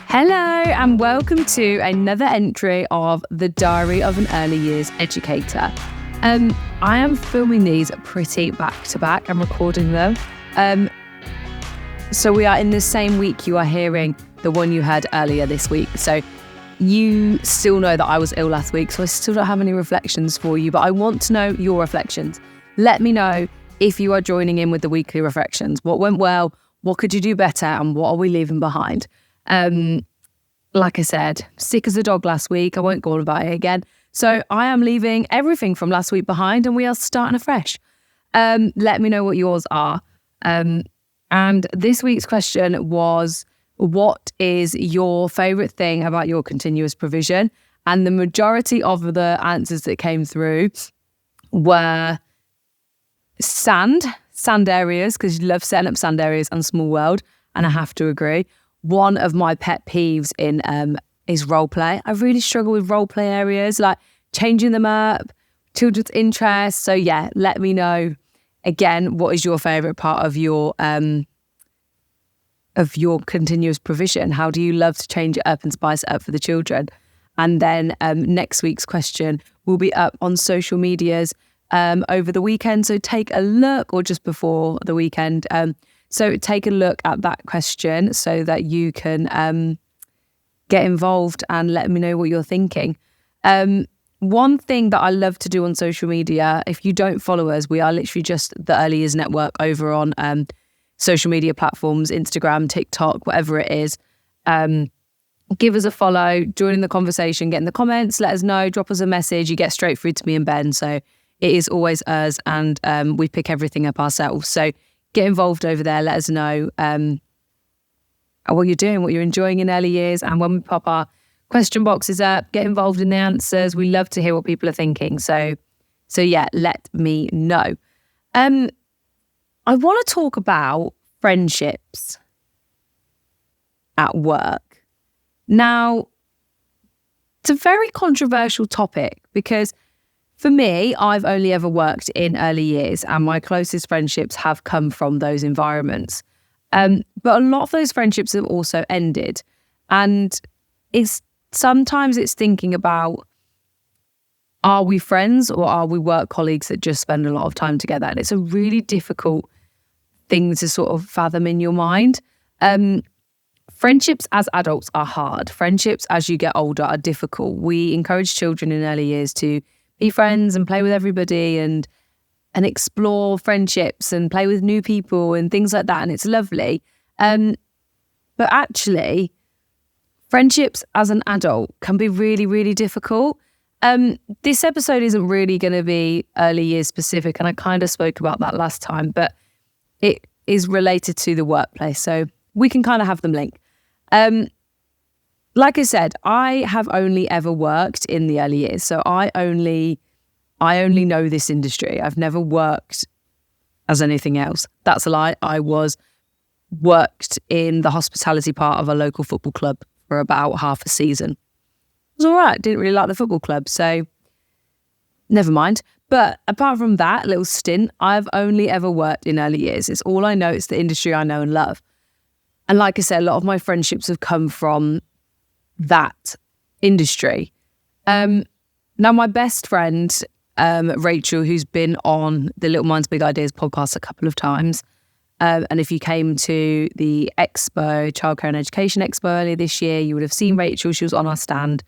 Hello and welcome to another entry of The Diary of an Early Years Educator. I am filming these pretty back to back. I'm recording them. So we are in the same week you are hearing the one you heard earlier this week. So you still know that I was ill last week, so I still don't have any reflections for you, but I want to know your reflections. Let me know if you are joining in with the weekly reflections. What went well? What could you do better? And what are we leaving behind? Like I said, sick as a dog last week. I won't go on about it again. So I am leaving everything from last week behind and we are starting afresh. Let me know what yours are. And this week's question was, what is your favourite thing about your continuous provision? And the majority of the answers that came through were sand areas, because you love setting up sand areas and Small World. And I have to agree. One of my pet peeves in is role play. I really struggle with role play areas, like changing them up, children's interests. So yeah, let me know again, what is your favourite part of your continuous provision? How do you love to change it up and spice it up for the children? And then next week's question will be up on social medias over the weekend. So take a look, or just before the weekend. So take a look at that question so that you can get involved and let me know what you're thinking. One thing that I love to do on social media, if you don't follow us, we are literally just the Early Years Network over on social media platforms, Instagram, TikTok, whatever it is. Give us a follow, join in the conversation, get in the comments, let us know, drop us a message. You get straight through to me and Ben. So it is always us, and we pick everything up ourselves. So get involved over there. Let us know what you're doing, what you're enjoying in early years. And when we pop our question boxes up, get involved in the answers. We love to hear what people are thinking. So yeah, let me know. I want to talk about friendships at work. Now, it's a very controversial topic because for me, I've only ever worked in early years and my closest friendships have come from those environments. But a lot of those friendships have also ended. And sometimes it's thinking about, are we friends or are we work colleagues that just spend a lot of time together? And it's a really difficult thing to sort of fathom in your mind. Friendships as adults are hard. Friendships as you get older are difficult. We encourage children in early years to be friends and play with everybody and explore friendships and play with new people and things like that. And it's lovely. But actually, friendships as an adult can be really, really difficult. This episode isn't really going to be early years specific, and I kind of spoke about that last time, but it is related to the workplace. So we can kind of have them linked. Like I said, I have only ever worked in the early years. So I only know this industry. I've never worked as anything else. That's a lie. I worked in the hospitality part of a local football club for about half a season. It was all right. Didn't really like the football club, so never mind. But apart from that little stint, I've only ever worked in early years. It's all I know. It's the industry I know and love. And like I said, a lot of my friendships have come from that industry. Now, my best friend, Rachel, who's been on the Little Minds Big Ideas podcast a couple of times, and if you came to the Expo, Childcare and Education Expo earlier this year, you would have seen Rachel. She was on our stand.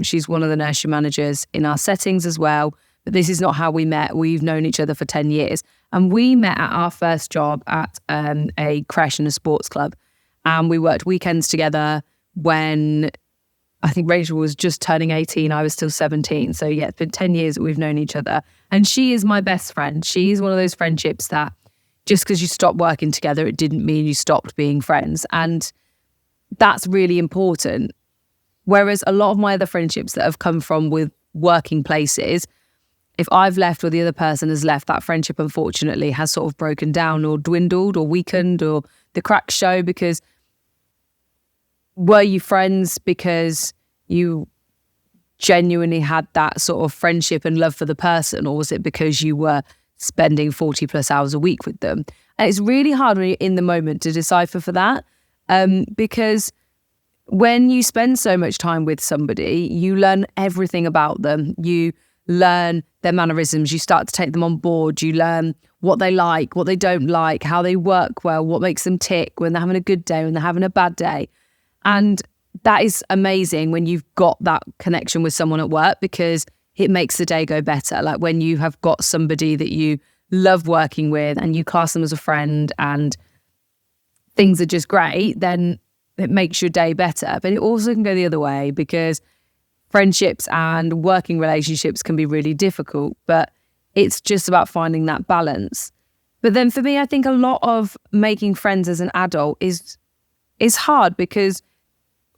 She's one of the nursery managers in our settings as well. But this is not how we met. We've known each other for 10 years. And we met at our first job at a creche and a sports club. And we worked weekends together when I think Rachel was just turning 18. I was still 17. So yeah, it's been 10 years that we've known each other. And she is my best friend. She is one of those friendships that just because you stopped working together, it didn't mean you stopped being friends. And that's really important. Whereas a lot of my other friendships that have come from with working places, if I've left or the other person has left, that friendship unfortunately has sort of broken down or dwindled or weakened, or the cracks show. Because were you friends because you genuinely had that sort of friendship and love for the person, or was it because you were spending 40 plus hours a week with them? And it's really hard when you're in the moment to decipher for that, because when you spend so much time with somebody, you learn everything about them. You learn their mannerisms. You start to take them on board. You learn what they like, what they don't like, how they work well, what makes them tick when they're having a good day, when they're having a bad day. And that is amazing when you've got that connection with someone at work, because it makes the day go better. Like when you have got somebody that you love working with and you class them as a friend and things are just great, then it makes your day better. But it also can go the other way, because friendships and working relationships can be really difficult, but it's just about finding that balance. But then for me, I think a lot of making friends as an adult is hard, because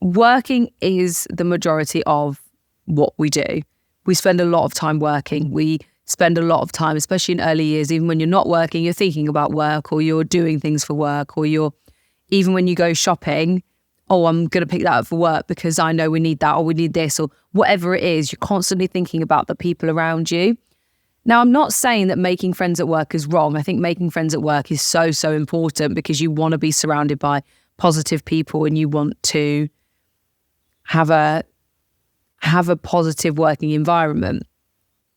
working is the majority of what we do. We spend a lot of time working. We spend a lot of time, especially in early years, even when you're not working, you're thinking about work, or you're doing things for work, or even when you go shopping, oh, I'm going to pick that up for work because I know we need that, or we need this, or whatever it is, you're constantly thinking about the people around you. Now, I'm not saying that making friends at work is wrong. I think making friends at work is so, so important, because you want to be surrounded by positive people and you want to have a positive working environment.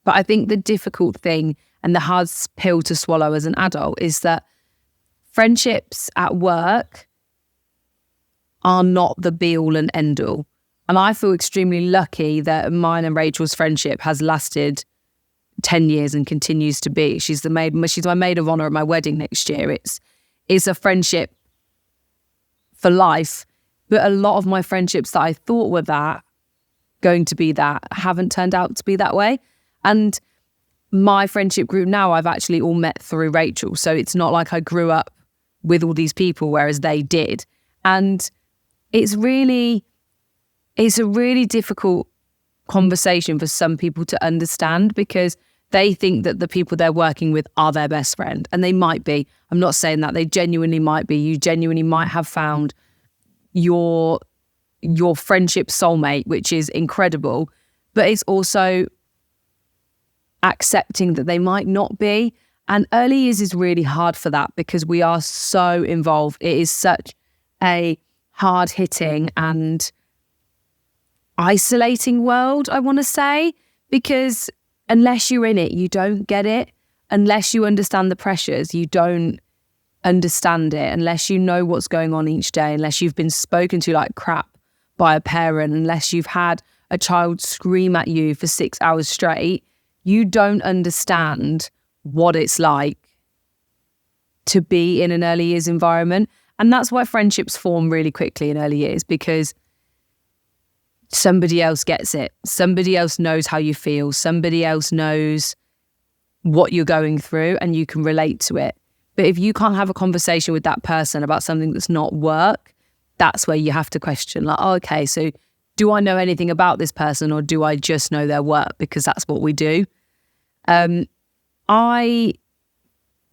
But I think the difficult thing and the hard pill to swallow as an adult is that friendships at work are not the be all and end all. And I feel extremely lucky that mine and Rachel's friendship has lasted 10 years and continues to be. She's my maid of honor at my wedding next year. It's a friendship for life. But a lot of my friendships that I thought were going to be that haven't turned out to be that way. And my friendship group now, I've actually all met through Rachel. So it's not like I grew up with all these people, whereas they did. And it's a really difficult conversation for some people to understand, because they think that the people they're working with are their best friend. And they might be. I'm not saying that. They genuinely might be. You genuinely might have found your friendship soulmate, which is incredible. But it's also accepting that they might not be. And early years is really hard for that, because we are so involved. It is such a hard-hitting and isolating world, I want to say, because unless you're in it, you don't get it. Unless you understand the pressures, you don't understand it. Unless you know what's going on each day, unless you've been spoken to like crap by a parent, unless you've had a child scream at you for 6 hours straight, you don't understand what it's like to be in an early years environment. And that's why friendships form really quickly in early years, because somebody else gets it. Somebody else knows how you feel. Somebody else knows what you're going through, and you can relate to it. But if you can't have a conversation with that person about something that's not work, that's where you have to question, like, oh, okay, so do I know anything about this person, or do I just know their work? Because that's what we do. I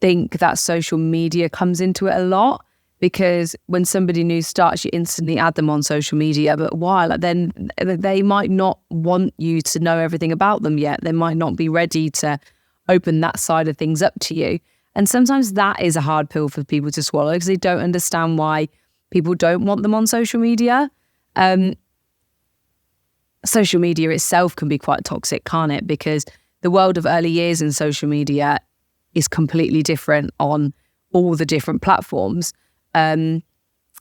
think that social media comes into it a lot, because when somebody new starts, you instantly add them on social media. But why? Like, then they might not want you to know everything about them yet. They might not be ready to open that side of things up to you. And sometimes that is a hard pill for people to swallow, because they don't understand why people don't want them on social media. Social media itself can be quite toxic, can't it? Because the world of early years in social media is completely different on all the different platforms. One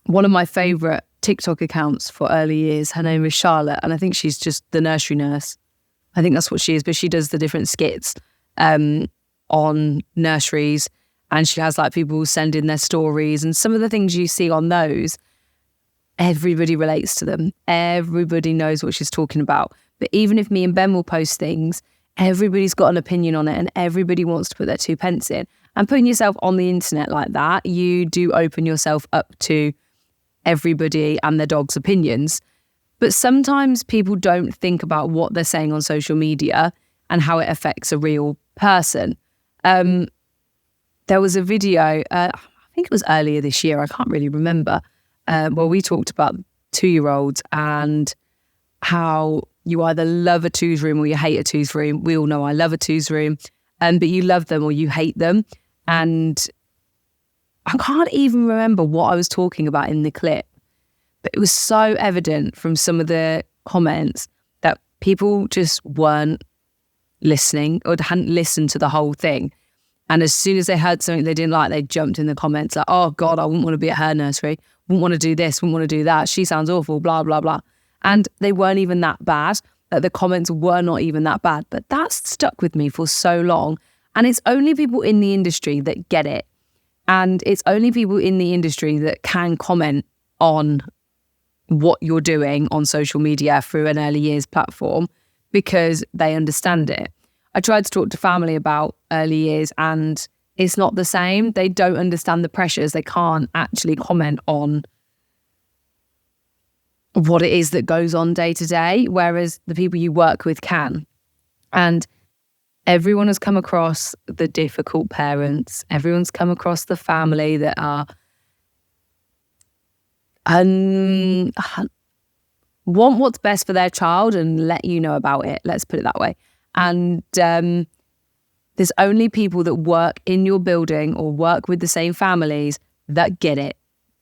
of my favourite TikTok accounts for early years, her name is Charlotte, and I think she's just the nursery nurse. I think that's what she is, but she does the different skits on nurseries, and she has like people send in their stories, and some of the things you see on those, everybody relates to them. Everybody knows what she's talking about. But even if me and Ben will post things, everybody's got an opinion on it, and everybody wants to put their 2 pence in. And putting yourself on the internet like that, you do open yourself up to everybody and their dog's opinions. But sometimes people don't think about what they're saying on social media and how it affects a real person. There was a video, I think it was earlier this year, I can't really remember, where we talked about 2-year-olds and how you either love a twos room or you hate a twos room. We all know I love a twos room, but you love them or you hate them. And I can't even remember what I was talking about in the clip, But it was so evident from some of the comments that people just weren't listening or hadn't listened to the whole thing. And as soon as they heard something they didn't like, they jumped in the comments like, oh God, I wouldn't want to be at her nursery. Wouldn't want to do this, wouldn't want to do that. She sounds awful, blah, blah, blah. And they weren't even that bad. The comments were not even that bad. But that's stuck with me for so long. And it's only people in the industry that get it. And it's only people in the industry that can comment on what you're doing on social media through an early years platform because they understand it. I tried to talk to family about early years and it's not the same. They don't understand the pressures. They can't actually comment on what it is that goes on day to day, whereas the people you work with can. And everyone has come across the difficult parents. Everyone's come across the family that are want what's best for their child and let you know about it. Let's put it that way. And there's only people that work in your building or work with the same families that get it.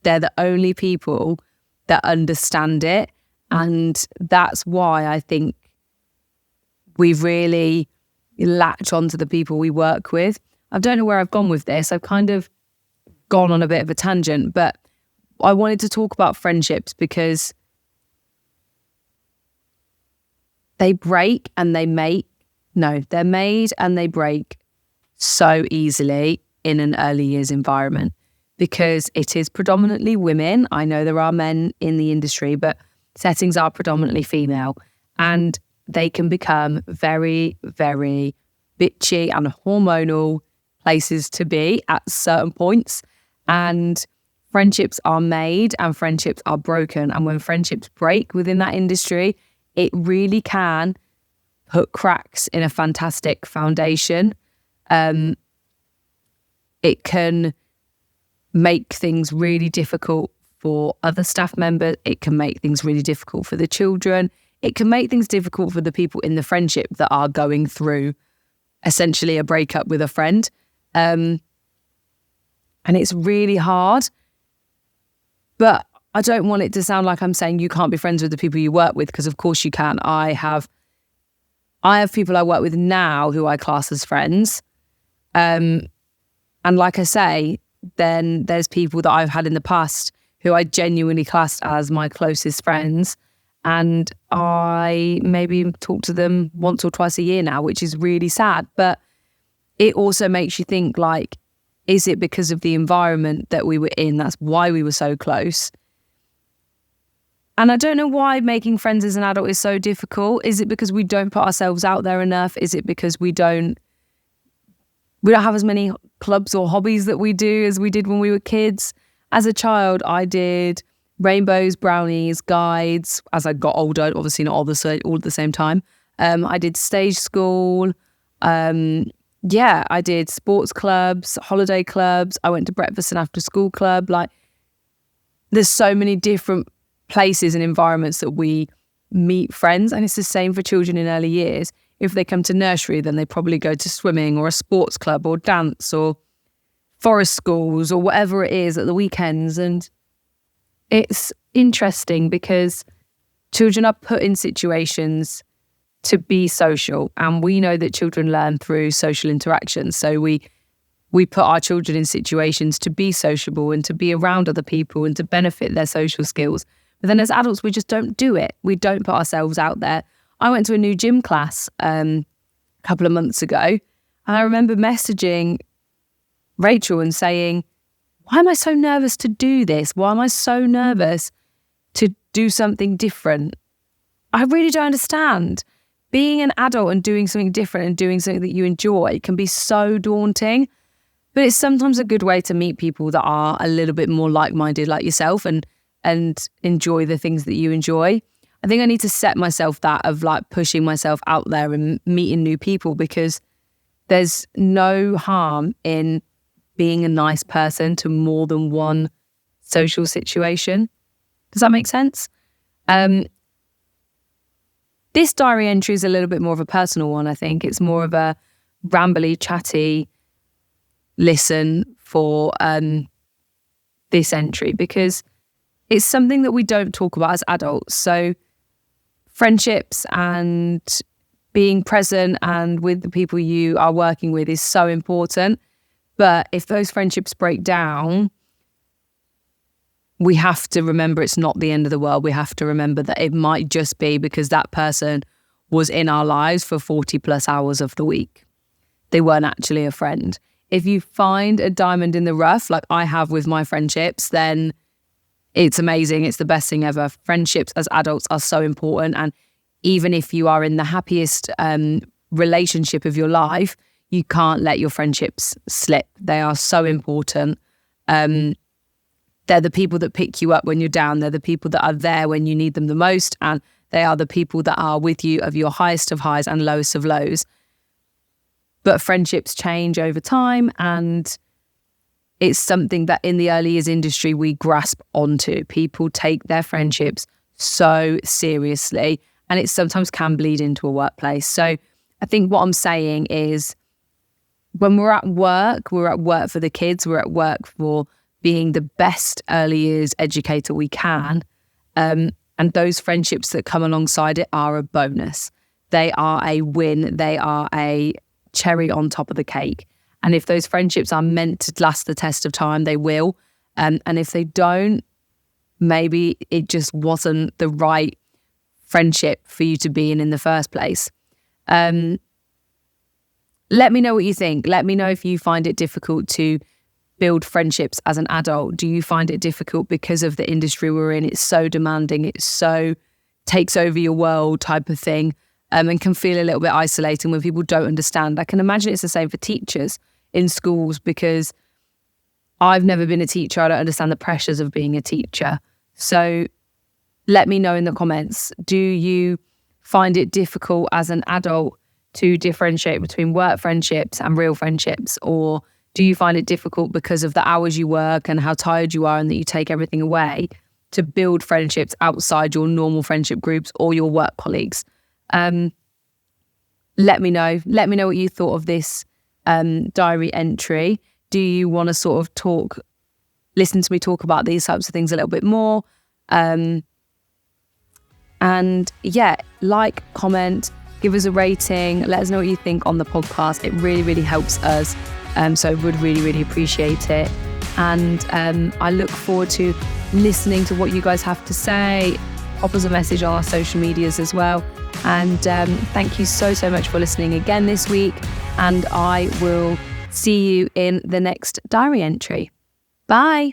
They're the only people that understand it. And that's why I think we really latch onto the people we work with. I don't know where I've gone with this. I've kind of gone on a bit of a tangent, but I wanted to talk about friendships because they break and they make. No, they're made and they break so easily in an early years environment because it is predominantly women. I know there are men in the industry, but settings are predominantly female and they can become very, very bitchy and hormonal places to be at certain points. And friendships are made and friendships are broken. And when friendships break within that industry, it really can put cracks in a fantastic foundation. It can make things really difficult for other staff members. It can make things really difficult for the children. It can make things difficult for the people in the friendship that are going through essentially a breakup with a friend. And it's really hard. But I don't want it to sound like I'm saying you can't be friends with the people you work with, because of course you can. I have people I work with now who I class as friends. And like I say, then there's people that I've had in the past who I genuinely classed as my closest friends. And I maybe talk to them once or twice a year now, which is really sad. But it also makes you think, like, is it because of the environment that we were in? That's why we were so close. And I don't know why making friends as an adult is so difficult. Is it because we don't put ourselves out there enough? Is it because we don't have as many clubs or hobbies that we do as we did when we were kids? As a child, I did rainbows, brownies, guides. As I got older, obviously not all at the same time. I did stage school. I did sports clubs, holiday clubs. I went to breakfast and after school club. Like, there's so many different places and environments that we meet friends. And it's the same for children in early years. If they come to nursery, then they probably go to swimming or a sports club or dance or forest schools or whatever it is at the weekends. And it's interesting because children are put in situations to be social, and we know that children learn through social interaction. So we put our children in situations to be sociable and to be around other people and to benefit their social skills. But then as adults, we just don't do it. We don't put ourselves out there. I went to a new gym class a couple of months ago, and I remember messaging Rachel and saying, why am I so nervous to do this? Why am I so nervous to do something different? I really don't understand. Being an adult and doing something different and doing something that you enjoy can be so daunting, but it's sometimes a good way to meet people that are a little bit more like-minded like yourself and enjoy the things that you enjoy. I think I need to set myself that of like pushing myself out there and meeting new people, because there's no harm in being a nice person to more than one social situation. Does that make sense? This diary entry is a little bit more of a personal one, I think. It's more of a rambly, chatty listen for this entry, because it's something that we don't talk about as adults. So friendships and being present and with the people you are working with is so important. But if those friendships break down, we have to remember it's not the end of the world. We have to remember that it might just be because that person was in our lives for 40 plus hours of the week. They weren't actually a friend. If you find a diamond in the rough, like I have with my friendships, then it's amazing. It's the best thing ever. Friendships as adults are so important. And even if you are in the happiest relationship of your life, you can't let your friendships slip. They are so important. They're the people that pick you up when you're down. They're the people that are there when you need them the most. And they are the people that are with you of your highest of highs and lowest of lows. But friendships change over time, and it's something that in the early years industry we grasp onto. People take their friendships so seriously, and it sometimes can bleed into a workplace. So I think what I'm saying is when we're at work for the kids, we're at work for being the best early years educator we can. And those friendships that come alongside it are a bonus. They are a win. They are a cherry on top of the cake. And if those friendships are meant to last the test of time, they will. And if they don't, maybe it just wasn't the right friendship for you to be in the first place. Let me know what you think. Let me know if you find it difficult to build friendships as an adult. Do you find it difficult because of the industry we're in? It's so demanding. It's so takes over your world type of thing. And can feel a little bit isolating when people don't understand. I can imagine it's the same for teachers in schools, because I've never been a teacher. I don't understand the pressures of being a teacher. So let me know in the comments. Do you find it difficult as an adult to differentiate between work friendships and real friendships? Or do you find it difficult because of the hours you work and how tired you are and that you take everything away to build friendships outside your normal friendship groups or your work colleagues? Let me know. Let me know what you thought of this diary entry. Do you want to sort of listen to me talk about these types of things a little bit more? And yeah, like, comment, give us a rating, let us know what you think on the podcast. It really, really helps us. So I would really, really appreciate it. And I look forward to listening to what you guys have to say. Pop us a message on our social medias as well. And thank you so much for listening again this week. And I will see you in the next diary entry. Bye.